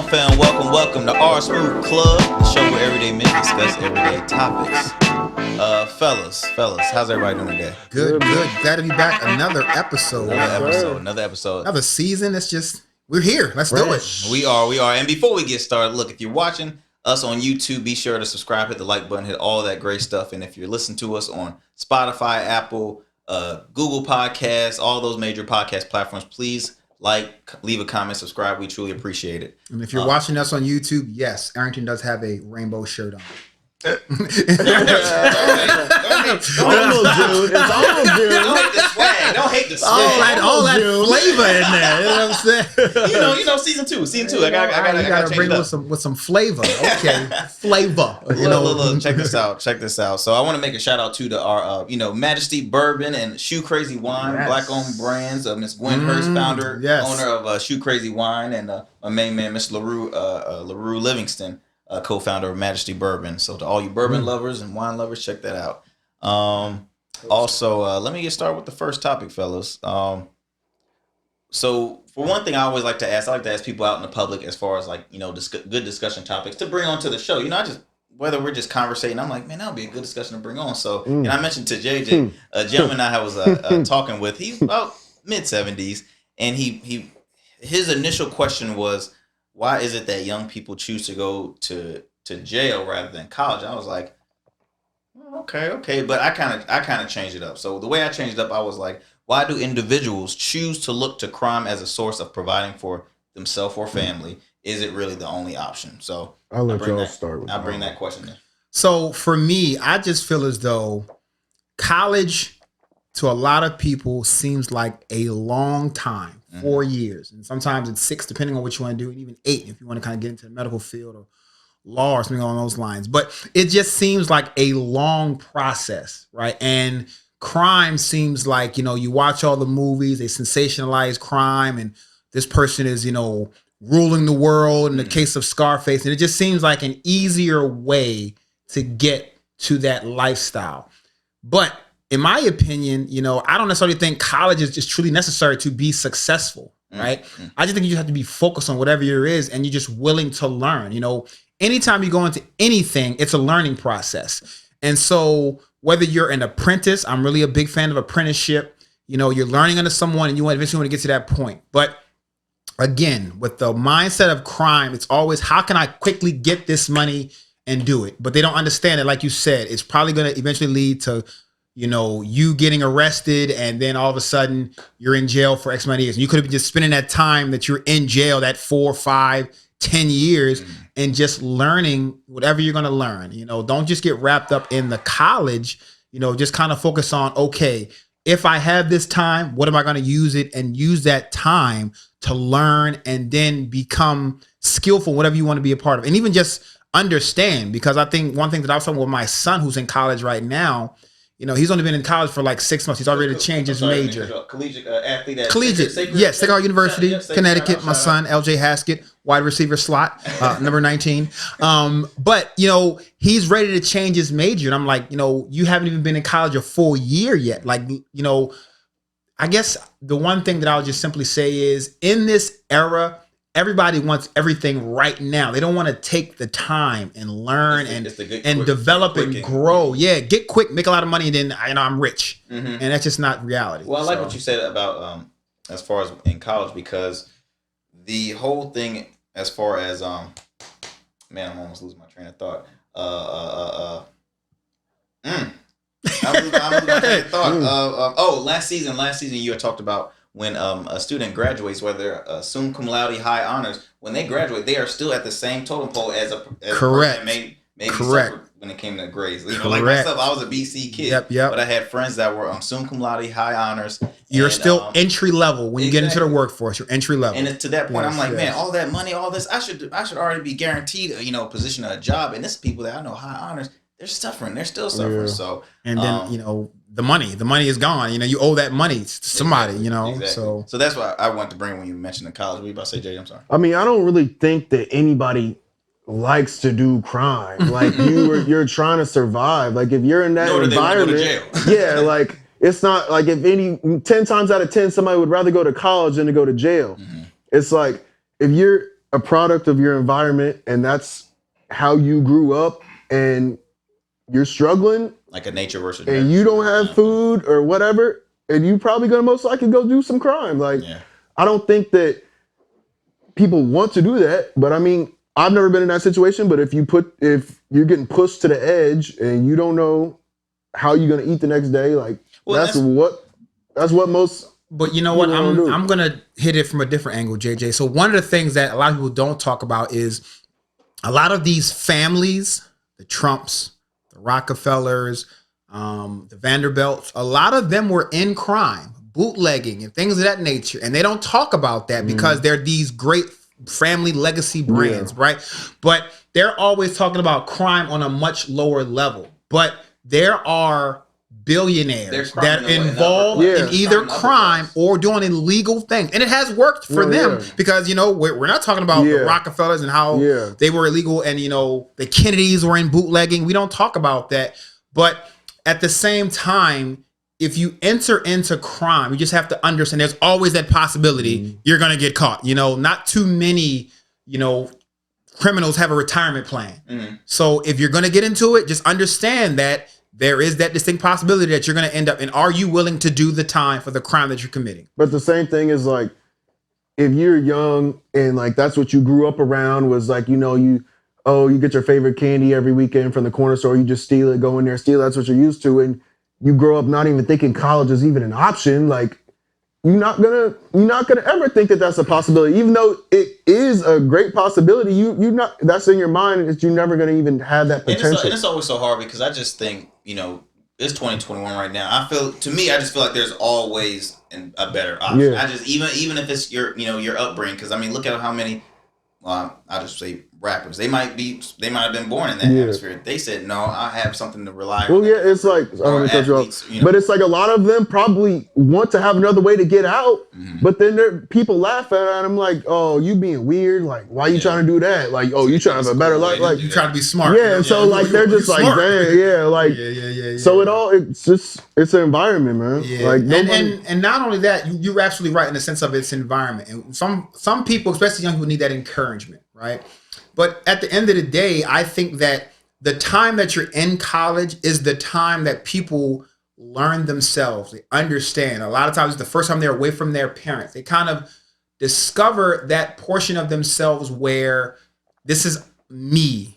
fam? Welcome to R Smooth Club, the show where everyday men discuss everyday topics. Fellas, how's everybody doing today? Good. Glad to be back. Another episode. Another season. It's just, we're here. Let's do it. We are. And before we get started, look, if you're watching us on YouTube, be sure to subscribe, hit the like button, hit all that great stuff. And if you're listening to us on Spotify, Apple, Google Podcasts, all those major podcast platforms, please leave a comment, subscribe. We truly appreciate it. And if you're watching us on YouTube, yes, Arrington does have a rainbow shirt on. Don't hate the swag. All that flavor in there. You know what I'm saying? You know, season two. I gotta bring it with some flavor. Okay, flavor. Check this out. So I want to make a shout out to our Majesty Bourbon and Shoe Crazy Wine, black owned brands. Miss Gwen Hurst, founder, owner of Shoe Crazy Wine, and my main man, Miss LaRue Livingston, co-founder of Majesty Bourbon. So to all you bourbon lovers and wine lovers, check that out. Also, let me get started with the first topic, fellas. So for one thing, I like to ask people out in the public as far as good discussion topics to bring onto the show. Whether we're just conversating, I'm like, man, that would be a good discussion to bring on. So, and I mentioned to JJ, a gentleman I was talking with, he's about mid-70s, and his initial question was, why is it that young people choose to go to jail rather than college? I was like, okay, but I kind of changed it up. So the way I changed it up, I was like, why do individuals choose to look to crime as a source of providing for themselves or family? Is it really the only option? So I'll bring that question in. So for me, I just feel as though college to a lot of people seems like a long time, 4 years. And sometimes it's 6, depending on what you want to do, and even 8 if you want to kind of get into the medical field or law or something along those lines. But it just seems like a long process, right? And crime seems like, you watch all the movies, they sensationalize crime, and this person is, ruling the world in the case of Scarface. And it just seems like an easier way to get to that lifestyle. But in my opinion, I don't necessarily think college is just truly necessary to be successful, right? I just think you just have to be focused on whatever it is, and you're just willing to learn. Anytime you go into anything, it's a learning process. And so whether you're an apprentice, I'm really a big fan of apprenticeship. You're learning under someone and you eventually want to get to that point. But again, with the mindset of crime, it's always, how can I quickly get this money and do it? But they don't understand it. Like you said, it's probably going to eventually lead to you getting arrested, and then all of a sudden you're in jail for X amount of years. And you could have been just spending that time that you're in jail, that 4, 5, 10 years, and just learning whatever you're going to learn. Don't just get wrapped up in the college, just kind of focus on, okay, if I have this time, what am I going to use it, and use that time to learn and then become skillful, whatever you want to be a part of. And even just understand, because I think one thing that I was talking with my son who's in college right now, he's only been in college for like 6 months. He's already changed his major. Collegiate athlete at Sacred University, Connecticut. My son, LJ Haskett, wide receiver slot, number 19. But he's ready to change his major, and I'm like, you haven't even been in college a full year yet. Like, I guess the one thing that I'll just simply say is, in this era, everybody wants everything right now. They don't want to take the time and learn and develop and grow. Yeah, get quick, make a lot of money, and then I'm rich. And that's just not reality. Well, I like what you said about as far as in college, because the whole thing as far as I'm almost losing my train of thought. I'm losing my train of thought. Last season you had talked about when a student graduates, whether summa cum laude, high honors, when they graduate, they are still at the same totem pole as a correct. Person that maybe suffered when it came to grades. Like myself, I was a BC kid, but I had friends that were summa cum laude, high honors. You're still entry level when you get into the workforce. You're entry level, and to that point, I'm like, man, all that money, all this, I should already be guaranteed, a position, a job. And this people that I know, high honors, they're suffering. They're still suffering. Yeah. So, and then the money is gone. You owe that money to somebody. Exactly. So that's why I wanted to bring when you mentioned the college. What were you about to say, Jay? I'm sorry. I mean, I don't really think that anybody likes to do crime. Like you're trying to survive. Like if you're in that environment, they want to go to jail. Yeah, like it's not like if 10 times out of 10 somebody would rather go to college than to go to jail. It's like if you're a product of your environment and that's how you grew up and you're struggling, like a nature versus and you don't have food or whatever, and you probably gonna most likely go do some crime. Like, I don't think that people want to do that, but I mean, I've never been in that situation. But if you're getting pushed to the edge and you don't know how you're gonna eat the next day, like that's what most. But you know what? I'm gonna hit it from a different angle, JJ. So one of the things that a lot of people don't talk about is a lot of these families, the Trumps, the Rockefellers, the Vanderbilts, a lot of them were in crime, bootlegging and things of that nature. And they don't talk about that because they're these great family legacy brands, right? But they're always talking about crime on a much lower level. But there are billionaires that are involved in either crime or doing illegal things. And it has worked for them because, we're not talking about the Rockefellers and how they were illegal and, the Kennedys were in bootlegging. We don't talk about that. But at the same time, if you enter into crime, you just have to understand there's always that possibility you're going to get caught. Not too many, criminals have a retirement plan. So if you're going to get into it, just understand that there is that distinct possibility that you're going to end up. And are you willing to do the time for the crime that you're committing? But the same thing is like, if you're young and like that's what you grew up around was like, you get your favorite candy every weekend from the corner store, you just steal it, go in there, steal it, that's what you're used to. And you grow up not even thinking college is even an option. Like, you're not gonna ever think that that's a possibility, even though it is a great possibility. You're not, that's in your mind, that you're never gonna even have that potential. And it's always so hard because I just think, it's 2021 right now. I just feel like there's always a better option. I just even if it's your upbringing, because I mean, look at how many. Well, I'll just say rappers. They might have been born in that atmosphere. They said, no, I have something to rely on. Well, it's like, I don't want to cut you off, but it's like a lot of them probably want to have another way to get out, but then people laugh at them like, oh, you being weird. Like, why you trying to do that? Like, oh, you trying to have a better life. Like, you trying to be smart. Yeah, and so like, they're just like, dang, So it's an environment, man. Yeah. Like, and not only that, you're absolutely right in the sense of its environment. And some people, especially young people, need that encouragement, right? But at the end of the day, I think that the time that you're in college is the time that people learn themselves. They understand. A lot of times, it's the first time they're away from their parents. They kind of discover that portion of themselves where this is me.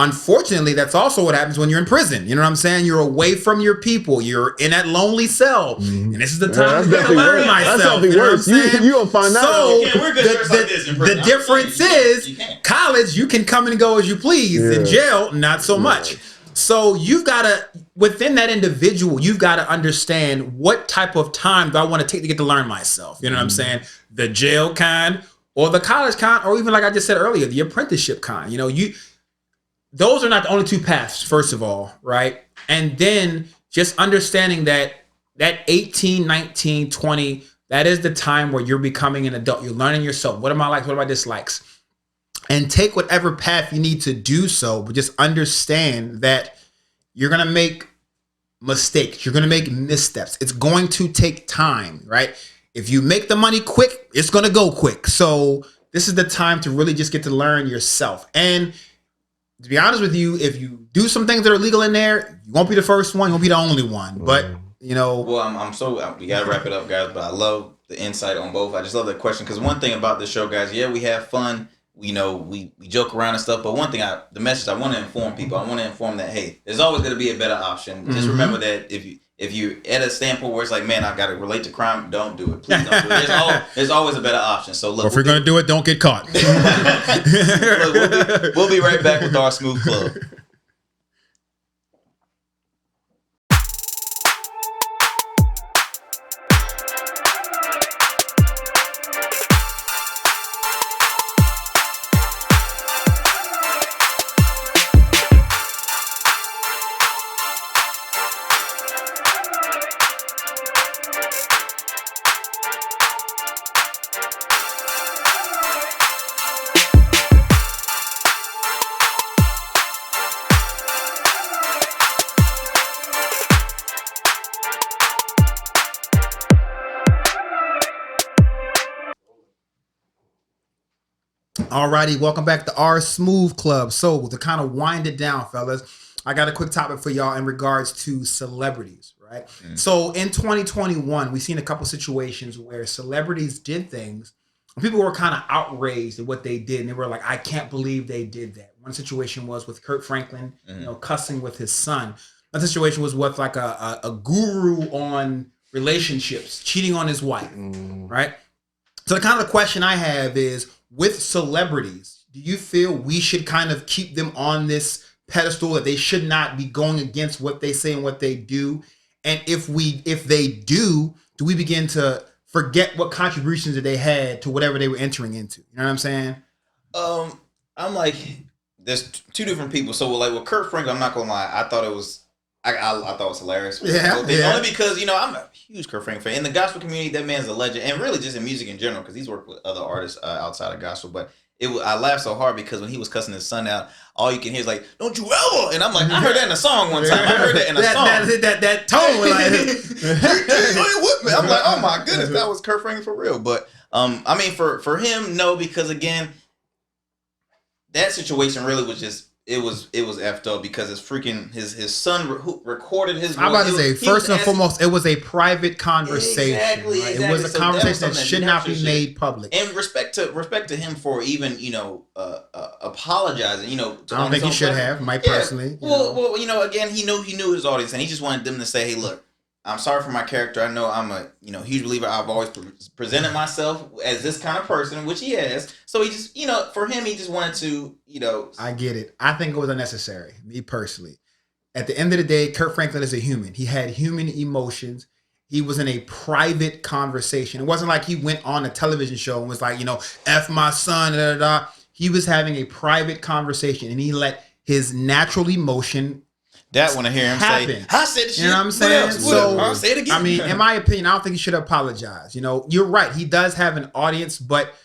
Unfortunately, that's also what happens when you're in prison. You know what I'm saying? You're away from your people. You're in that lonely cell. And this is the time to learn myself. That's worse. You don't find that out. We're good like this in prison. The difference is college, you can come and go as you please. In jail, not so much. So you've got to, within that individual, you've got to understand what type of time do I want to take to get to learn myself. You know what I'm saying? The jail kind or the college kind, or even like I just said earlier, the apprenticeship kind. Those are not the only two paths, first of all, right? And then just understanding that 18, 19, 20, that is the time where you're becoming an adult. You're learning yourself. What are my likes? What are my dislikes? And take whatever path you need to do so, but just understand that you're going to make mistakes. You're going to make missteps. It's going to take time, right? If you make the money quick, it's going to go quick. So this is the time to really just get to learn yourself. And to be honest with you, if you do some things that are legal in there, you won't be the first one. You won't be the only one. But, Well, we got to wrap it up, guys. But I love the insight on both. I just love that question. Because one thing about this show, guys, we have fun. We joke around and stuff. But one thing, the message I want to inform people, I want to inform that, hey, there's always going to be a better option. Just remember that if you're at a standpoint where it's like, man, I've got to relate to crime, don't do it. Please don't do it. There's always a better option. So look, if you're going to do it, don't get caught. Look, we'll be right back with our Smooth Club. Alrighty, welcome back to our Smooth Club. So to kind of wind it down, fellas, I got a quick topic for y'all in regards to celebrities, right? So in 2021, we've seen a couple situations where celebrities did things and people were kind of outraged at what they did, and they were like, I can't believe they did that. One situation was with Kurt Franklin, cussing with his son. Another situation was with like a guru on relationships, cheating on his wife, right? So the kind of question I have is, with celebrities, do you feel we should kind of keep them on this pedestal that they should not be going against what they say and what they do? And if they do we begin to forget what contributions that they had to whatever they were entering into? You know what I'm saying? I'm like, there's two different people. So like with Kurt Franklin, I'm not gonna lie, I thought it was hilarious. Yeah. Only because, I'm a huge Kurt Franklin fan. In the gospel community, that man's a legend. And really just in music in general, because he's worked with other artists outside of gospel. But I laughed so hard because when he was cussing his son out, all you can hear is like, don't you ever. And I'm like, I heard that in a song one time. I heard that in a song. That tone was like, I'm like, oh my goodness, that was Kurt Franklin for real. But I mean, for him, no, because again, that situation really was just, it was effed up because his son who recorded his voice. I'm about to say, first and foremost, it was a private conversation. Exactly. Right? It was a conversation that should not be made public. And respect to him for even apologizing. I don't think he should have, personally. Well, again, he knew his audience, and he just wanted them to say, hey, look, I'm sorry for my character. I know I'm a huge believer. I've always presented myself as this kind of person, which he has. So he just for him, he just wanted to I get it. I think it was unnecessary. Me personally, at the end of the day, Kurt Franklin is a human. He had human emotions. He was in a private conversation. It wasn't like he went on a television show and was like, F my son, da, da, da. He was having a private conversation, and he let his natural emotion. That when I hear him say, I said shit. You know what I'm saying? So I'll say it again. I mean, in my opinion, I don't think he should apologize. You're right. He does have an audience, but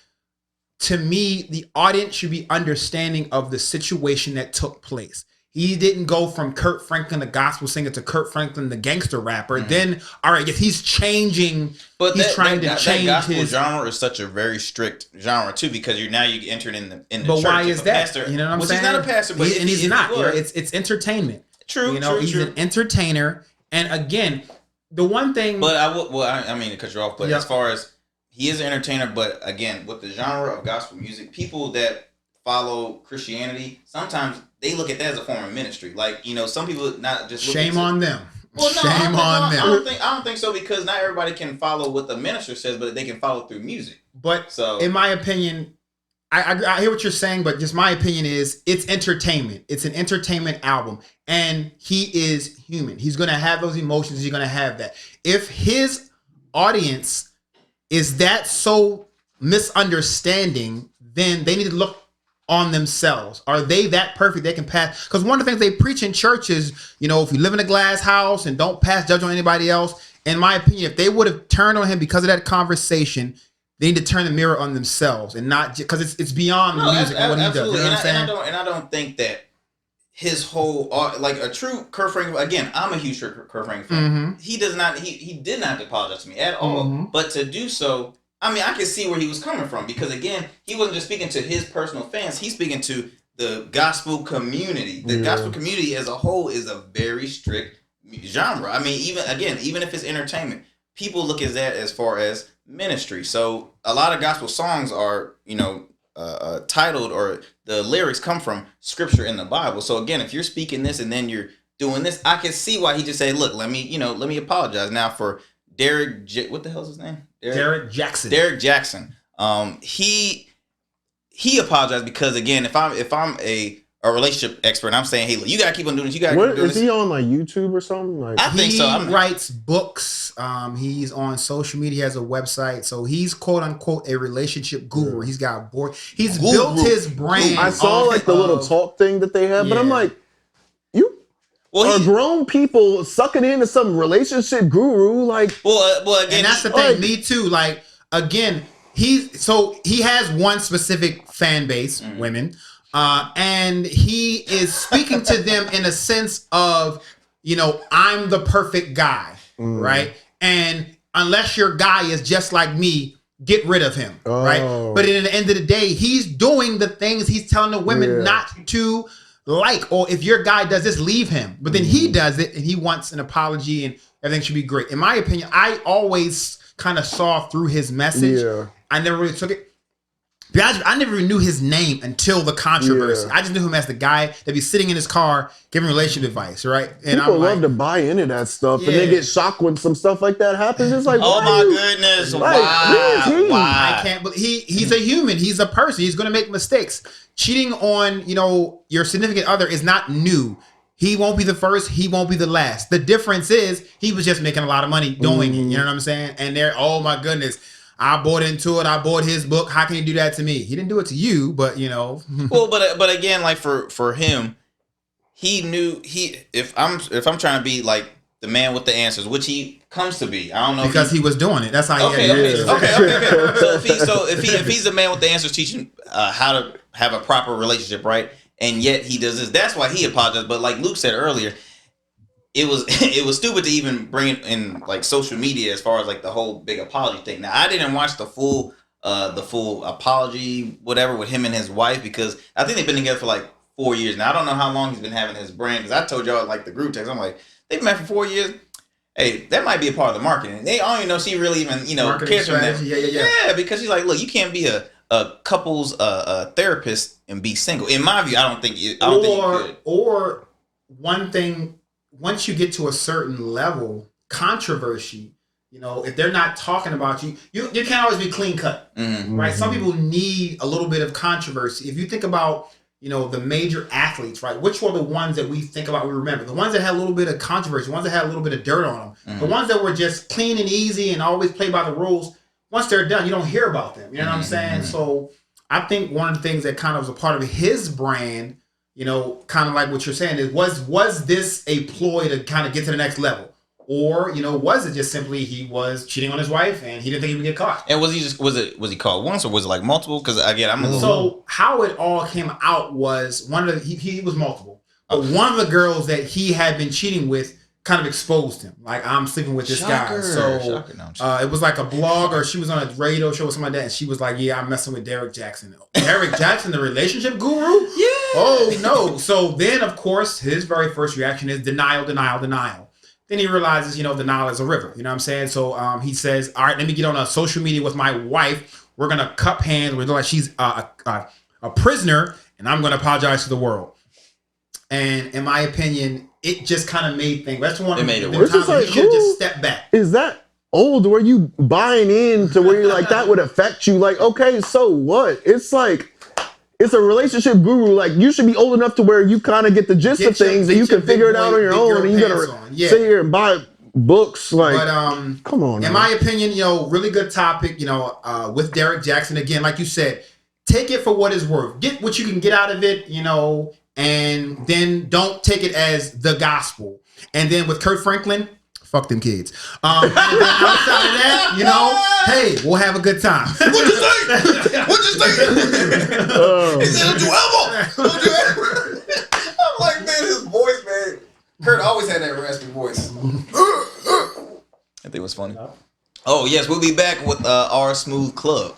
to me, the audience should be understanding of the situation that took place. He didn't go from Kurt Franklin, the gospel singer, to Kurt Franklin, the gangster rapper. Then, all right, if he's changing, but he's trying to change that gospel his genre is such a very strict genre too, because you entered in the but church. why is that? Pastor, you know what I'm saying? He's not a pastor, but he's not. It's entertainment. True. He's an entertainer, and again, the one thing. But I mean to cut you off, but as far as he is an entertainer, but again, with the genre of gospel music, people that follow Christianity, sometimes they look at that as a form of ministry. Like some people not just shame on them. Well, no, shame on them. I don't think so, because not everybody can follow what the minister says, but they can follow through music. But so, in my opinion. I hear what you're saying, but just my opinion is it's entertainment. It's an entertainment album, and he is human. He's going to have those emotions. He's going to have that. If his audience is that so misunderstanding, then they need to look on themselves. Are they that perfect they can pass? Because one of the things they preach in church is, if you live in a glass house and don't pass judgment on anybody else, in my opinion, if they would have turned on him because of that conversation, they need to turn the mirror on themselves and not because it's beyond the music and what he does. You know what I'm saying? And I don't think that his whole like a true Kurt Franklin. Again, I'm a huge Kurt Franklin fan. He does not. He did not apologize to me at all. But to do so, I mean, I can see where he was coming from, because again, he wasn't just speaking to his personal fans. He's speaking to the gospel community. The gospel community as a whole is a very strict genre. I mean, even if it's entertainment, people look at that as far as ministry. So a lot of gospel songs are titled, or the lyrics come from scripture in the Bible. So again, if you're speaking this and then you're doing this, I can see why he just said, look, let me apologize. Now for what the hell's his name? Derek Jackson. Derek Jackson. He apologized because, again, if I'm a relationship expert, and I'm saying, hey, look, you gotta keep on doing this. You gotta keep doing this. Is he on like YouTube or something? Like, I think so. He writes books. He's on social media. He has a website. So he's quote unquote a relationship guru. He's got bored. He's built his brand. I saw like the little talk thing that they have, but I'm like, are grown people sucking into some relationship guru? Like, well, again, and that's the thing. Me too. Like, again, he has one specific fan base, women. And he is speaking to them in a sense of, I'm the perfect guy, right? And unless your guy is just like me, get rid of him, right? But at the end of the day, he's doing the things he's telling the women not to like. Or if your guy does this, leave him. But then he does it and he wants an apology and everything should be great. In my opinion, I always kind of saw through his message. Yeah. I never really took it. I never even knew his name until the controversy. I just knew him as the guy that be sitting in his car giving relationship advice, right? And people love to buy into that stuff, and they get shocked when some stuff like that happens. It's like, oh my goodness, why? I can't believe he's a human. He's a person. He's going to make mistakes. Cheating on your significant other is not new. He won't be the first. He won't be the last. The difference is he was just making a lot of money doing it. You know what I'm saying? And oh my goodness. I bought into it. I bought his book. How can he do that to me? He didn't do it to you, but Well, but again, like for him, he knew if I'm trying to be like the man with the answers, which he comes to be. I don't know because he was doing it. That's how. Okay. So if he's the man with the answers, teaching how to have a proper relationship, right? And yet he does this. That's why he apologized. But like Luke said earlier, it was stupid to even bring it in like social media as far as like the whole big apology thing. Now I didn't watch the full apology whatever with him and his wife because I think they've been together for like 4 years now. I don't know how long he's been having his brand because I told y'all like the group text. I'm like they've been married for 4 years. Hey, that might be a part of the marketing. They don't even know she really even cares for them. Yeah, because she's like, look, you can't be a couples therapist and be single. In my view, I don't think you could. Or one thing. Once you get to a certain level, controversy, if they're not talking about you can't always be clean cut, right? Some people need a little bit of controversy. If you think about, the major athletes, right? Which were the ones that we think about, we remember? The ones that had a little bit of controversy, the ones that had a little bit of dirt on them, the ones that were just clean and easy and always play by the rules, once they're done, you don't hear about them. You know what I'm saying? So I think one of the things that kind of was a part of his brand, kind of like what you're saying is was this a ploy to kind of get to the next level, or was it just simply he was cheating on his wife and he didn't think he would get caught? And was he caught once or was it like multiple? Because again, I'm a little. So how it all came out was one of the he was multiple, but one of the girls that he had been cheating with kind of exposed him. Like, I'm sleeping with this guy. So it was like a blog or she was on a radio show or something like that. And she was like, yeah, I'm messing with Derek Jackson. Derek Jackson, the relationship guru? Yeah. Oh, no. So then, of course, his very first reaction is denial, denial, denial. Then he realizes, denial is a river. You know what I'm saying? So he says, all right, let me get on a social media with my wife. We're going to cup hands. We're like she's a prisoner. And I'm going to apologize to the world. And in my opinion, it just kind of made things. That's one of the times he should have just stepped back. Is that old? Were you buying in to where you're like, that would affect you? Like, okay, so what? It's like, it's a relationship guru. Like, you should be old enough to where you kind of get the gist of things and you can figure it out on your own. And you gotta sit here and buy books. Like, but, come on. In my opinion, really good topic, with Derek Jackson. Again, like you said, take it for what it's worth. Get what you can get out of it, and then don't take it as the gospel. And then with Kurt Franklin, fuck them kids. And then outside of that, hey, we'll have a good time. What'd you say? What'd you say? He said, don't you ever. I'm like, man, his voice, man. Kurt always had that raspy voice. I think it was funny. Oh, yes, we'll be back with our Smooth Club.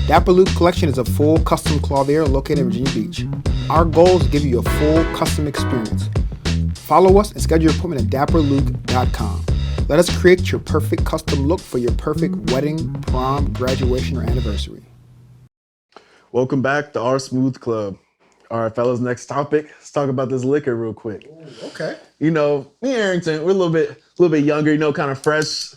Dapper Luq Collection is a full custom clothier located in Virginia Beach. Our goal is to give you a full custom experience. Follow us and schedule your appointment at dapperluq.com. Let us create your perfect custom look for your perfect wedding, prom, graduation, or anniversary. Welcome back to our Smooth Club. All right, fellas, next topic. Let's talk about this liquor real quick. Ooh, okay. Me and Arrington, we're a little bit younger, kind of fresh.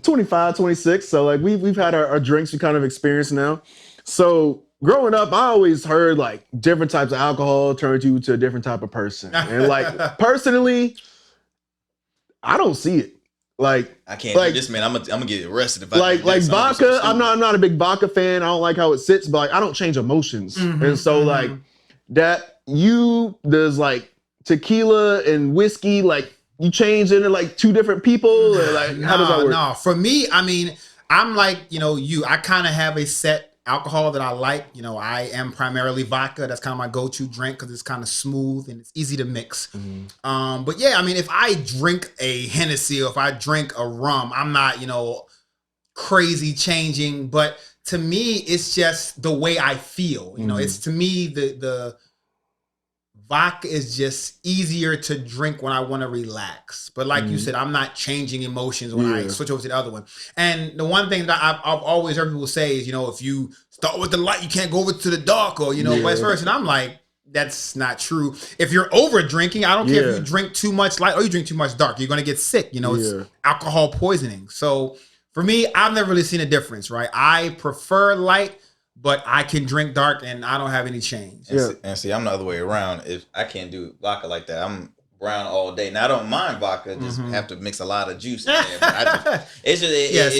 25, 26. So like we've had our drinks, we kind of experienced now. So growing up, I always heard like different types of alcohol turns you to a different type of person. And like personally, I don't see it. Like I can't do this, man. I'm gonna get arrested if I like vodka. I'm not a big vodka fan. I don't like how it sits, but like I don't change emotions. And so like that there's like tequila and whiskey, like you change into like two different people, or like how does that work? No, for me, I mean, I'm like, I kind of have a set alcohol that I like. I am primarily vodka. That's kind of my go-to drink because it's kind of smooth and it's easy to mix. But yeah, I mean, if I drink a Hennessy or if I drink a rum, I'm not, crazy changing. But to me, it's just the way I feel. It's to me the vodka is just easier to drink when I want to relax. But like you said, I'm not changing emotions when I switch over to the other one. And the one thing that I've always heard people say is, if you start with the light, you can't go over to the dark or, vice versa. And I'm like, that's not true. If you're over drinking, I don't care if you drink too much light or you drink too much dark. You're going to get sick. It's alcohol poisoning. So for me, I've never really seen a difference, right? I prefer light, but I can drink dark and I don't have any change. And see, I'm the other way around. If I can't do vodka like that, I'm brown all day. Now I don't mind vodka, just have to mix a lot of juice in there. But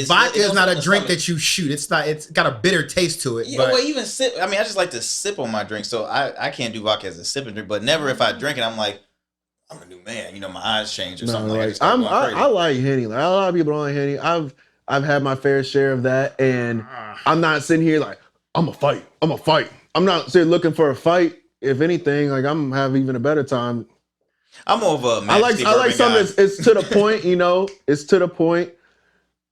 vodka is not a drink that you shoot. It's not. It's got a bitter taste to it. Yeah, well, even sip. I mean, I just like to sip on my drink, so I can't do vodka as a sipping drink. But never if I drink it, I'm like, I'm a new man. My eyes change or something like that. I like Henny. Like, a lot of people don't like Henny. I've had my fair share of that, and I'm not sitting here like, I'm a fight. I'm not sitting looking for a fight. If anything, like I'm having even a better time. I'm more of a I like something that's it's to the point, It's to the point.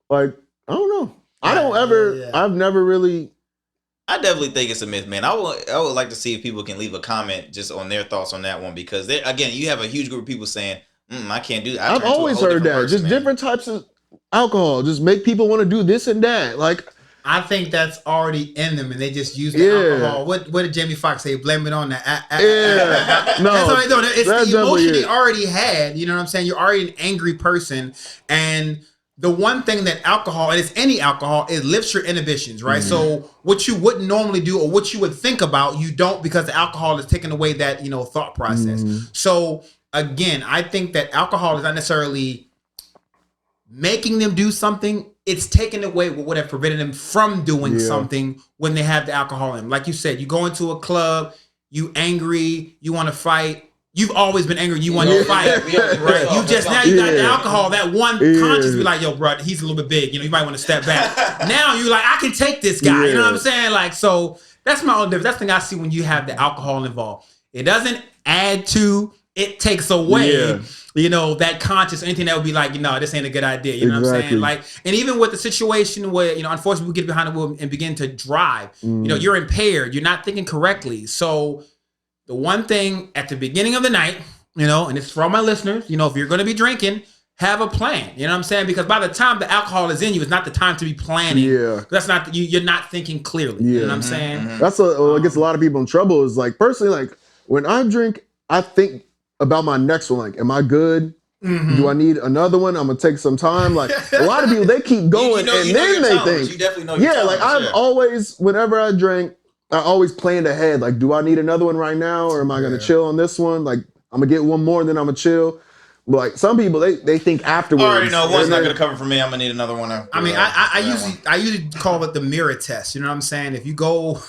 Like, I don't know. I've never really. I definitely think it's a myth, man. I would like to see if people can leave a comment just on their thoughts on that one, because again, you have a huge group of people saying, I can't do that. I've always heard that. Just different types of alcohol. Just make people want to do this and that. Like, I think that's already in them, and they just use the alcohol. What did Jamie Foxx say? Blame it on the No, that's what they do. It's the emotion they already had. You know what I'm saying? You're already an angry person, and the one thing that alcohol, and it's any alcohol, it lifts your inhibitions, right? So what you wouldn't normally do or what you would think about, you don't, because the alcohol is taking away that thought process. So again, I think that alcohol is not necessarily making them do something. It's taking away what would have prevented them from doing something when they have the alcohol in them. Like you said, you go into a club, you angry, you want to fight. You've always been angry, you want to fight. Right? You just now you got the alcohol, that one conscience be like, yo, bro, he's a little bit big. You might want to step back. Now you like, I can take this guy. You know what I'm saying? Like, so that's my own difference. That's the thing I see when you have the alcohol involved. It doesn't add to, it takes away. That conscious, anything that would be like, this ain't a good idea. You know what I'm saying? Like, and even with the situation where, unfortunately we get behind the wheel and begin to drive, you're impaired. You're not thinking correctly. So the one thing at the beginning of the night, and it's for all my listeners, if you're going to be drinking, have a plan. You know what I'm saying? Because by the time the alcohol is in you, it's not the time to be planning. Yeah. That's not, you're not thinking clearly. You know what I'm saying? That's what gets a lot of people in trouble is like, personally, like when I drink, I think about my next one. Like, am I good? Do I need another one? I'm gonna take some time. Like a lot of people, they keep going then they think. You definitely know your tolerance, I've always, whenever I drink, I always planned ahead. Like, do I need another one right now, or am I gonna chill on this one? Like, I'm gonna get one more, and then I'm gonna chill. But like some people, they think afterwards. I already know one's not gonna cover for me. I'm gonna need another one. I usually call it the mirror test. You know what I'm saying? If you go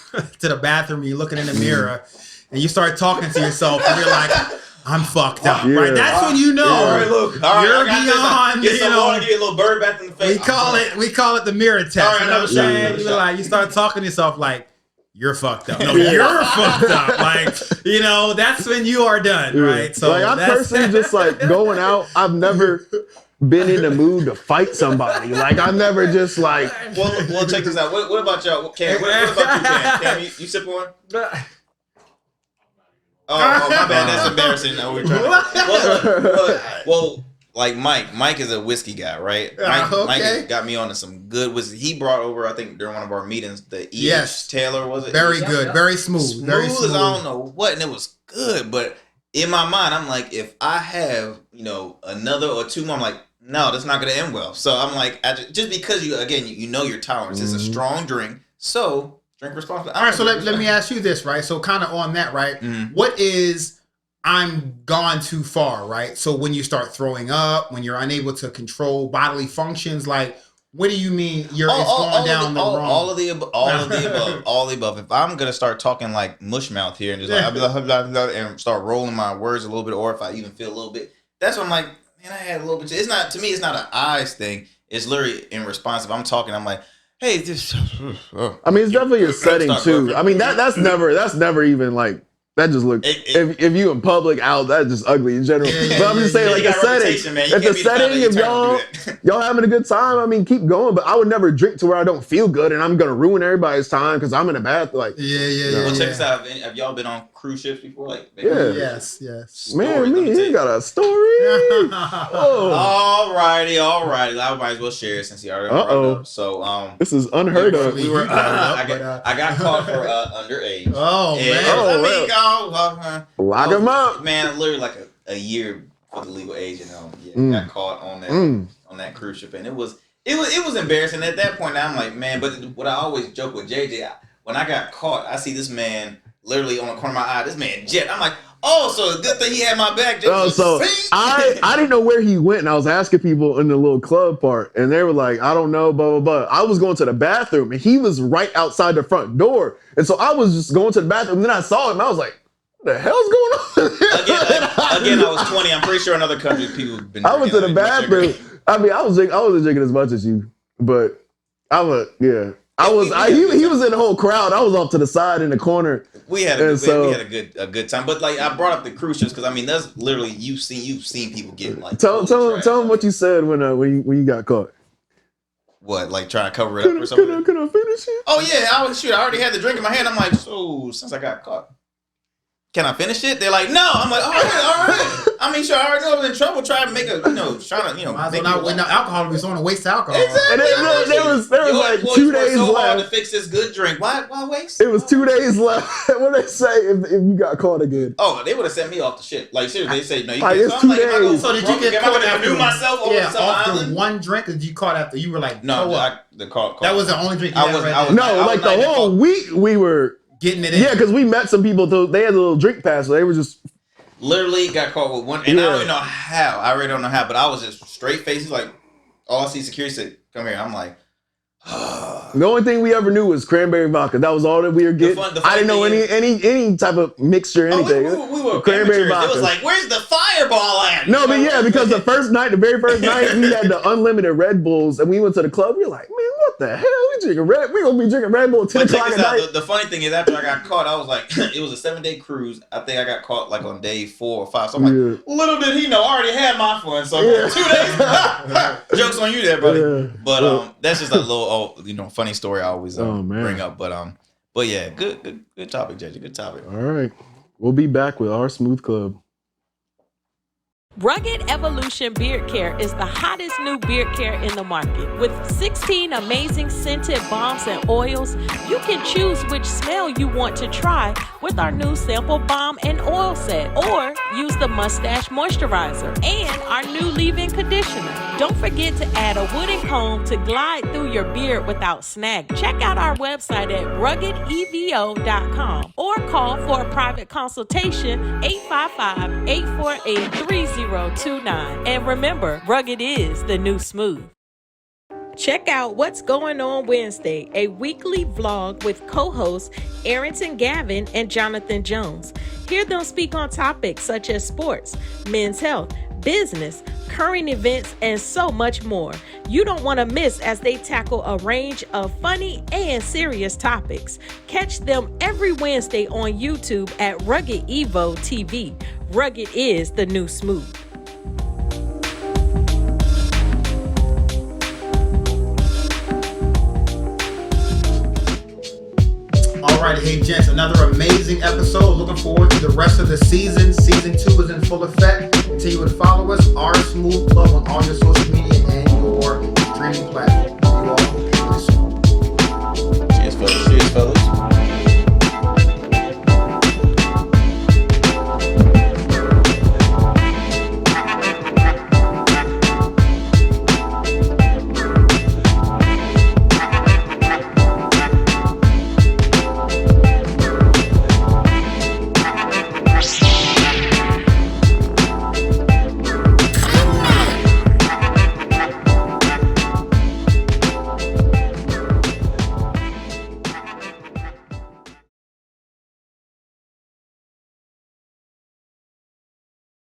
to the bathroom and you're looking in the mirror and you start talking to yourself, and you're like, I'm fucked up, right? That's when you know. All right, look. You're beyond. Get some water, get a little bird bath in the face. We call it the mirror test. All right, you know what I'm saying? You're like, you start talking to yourself like, you're fucked up. No, you're fucked up. Like, that's when you are done, right? So like, I personally just like going out. I've never been in the mood to fight somebody. Like, I never just like. Well, check this out. What about y'all, Cam? What about you, Cam? Cam, you sip one? Oh, my bad. That's embarrassing. No, we're trying well, like Mike is a whiskey guy, right? Mike got me onto some good whiskey. He brought over, I think, during one of our meetings, the E.H. Taylor, was it? Very good. Very smooth. Very smooth as I don't know what, and it was good. But in my mind, I'm like, if I have, another or two more, I'm like, no, that's not going to end well. So I'm like, just because you know your tolerance. It's a strong drink. So drink responsibly. All right, so let me ask you this, right? So kind of on that, right? What is I'm gone too far, right? So when you start throwing up, when you're unable to control bodily functions, like what do you mean it's going down the wrong? All of the above. If I'm gonna start talking like mush mouth here and just like blah, blah, blah, blah, and start rolling my words a little bit, or if I even feel a little bit, that's when I'm like, man, I had a little bit. It's not, to me, it's not an eyes thing. It's literally in response. If I'm talking, I'm like, hey, this. I mean, it's definitely a setting too. I mean, that's never even like. That just look. If you in public out, that's just ugly in general. But I'm just saying, like the setting. If the setting, if y'all having a good time, I mean, keep going. But I would never drink to where I don't feel good, and I'm gonna ruin everybody's time because I'm in a bath. Like, Well, check this out. Have y'all been on cruise ships before? Like, yes. Man, he got a story. All righty. I might as well share it since he already brought it up. So, this is unheard of. I got caught for underage. Oh man. Lock him up, man. Literally like a year for the legal age, got caught on that cruise ship, and it was embarrassing at that point. I'm like, man, but what I always joke with JJ, when I got caught, I see this man literally on the corner of my eye. This man jet. I'm like, oh, so good thing he had my back. So I didn't know where he went, and I was asking people in the little club part, and they were like, I don't know, blah, blah, blah. I was going to the bathroom, and he was right outside the front door. And so I was just going to the bathroom, and then I saw him, and I was like, what the hell's going on? Again, I was 20. I'm pretty sure in other countries, people have been drinking. I went to the bathroom. I mean, I wasn't drinking as much as you, but he was in the whole crowd. I was off to the side in the corner. We had a good time. But like I brought up the cruise ships because I mean that's literally you've seen people get like tell them what you said when you got caught. What, like trying to cover it up or something? Can I finish it? Oh yeah, I already had the drink in my hand. I'm like, so since I got caught, can I finish it? They're like, no. I'm like, all right. I mean, sure, I already know I was in trouble trying to make a, alcohol to be someone to waste alcohol. Exactly. And there was like 2 days so left hard to fix this good drink. Why waste? It was 2 days left. What they say if you got caught again? Oh, they would have sent me off the ship. Like seriously, they say no. You can't. It's so 2 days. So did you get caught after myself over some after island? one drink? Or did you caught after you were like no? The call. That was the only drink you had. The whole week we were. Getting it in. Yeah, because we met some people. They had a little drink pass, so they were just literally got caught with one. And I don't even know how. I really don't know how. But I was just straight faced. Like all I see security said, "Come here." I'm like, the only thing we ever knew was cranberry vodka. That was all that we were getting. I didn't know any type of mixture, anything. We were cranberry vodka. It was like, where's the fireball at? No, but yeah, because the very first night, we had the unlimited Red Bulls, and we went to the club. We were like, man, what the hell? We're gonna be drinking Red Bull at 10 o'clock at night. The funny thing is, after I got caught, I was like, it was a 7-day cruise. I think I got caught like on day 4 or 5. So I'm like, little did he know, I already had my fun. So 2 days. Jokes on you there, buddy. Yeah. But that's just a little funny story I always bring up. But yeah, good topic, JJ. Good topic. All right, we'll be back with our Smooth Club. Rugged Evolution Beard Care is the hottest new beard care in the market. With 16 amazing scented balms and oils, you can choose which smell you want to try with our new sample balm and oil set, or use the mustache moisturizer and our new leave-in conditioner. Don't forget to add a wooden comb to glide through your beard without snag. Check out our website at ruggedevo.com or call for a private consultation 855-848-3029. And remember, rugged is the new smooth. Check out What's Going On Wednesday, a weekly vlog with co-hosts Arrington Gavin and Jonathon Jones. Hear them speak on topics such as sports, men's health, business, current events, and so much more. You don't want to miss as they tackle a range of funny and serious topics. Catch them every Wednesday on YouTube at Rugged Evo TV. Rugged is the new smooth. Alright, hey gents, another amazing episode. Looking forward to the rest of the season. Season 2 is in full effect. Continue to follow us, our Smooth Club, on all your social media and your streaming platforms. You all,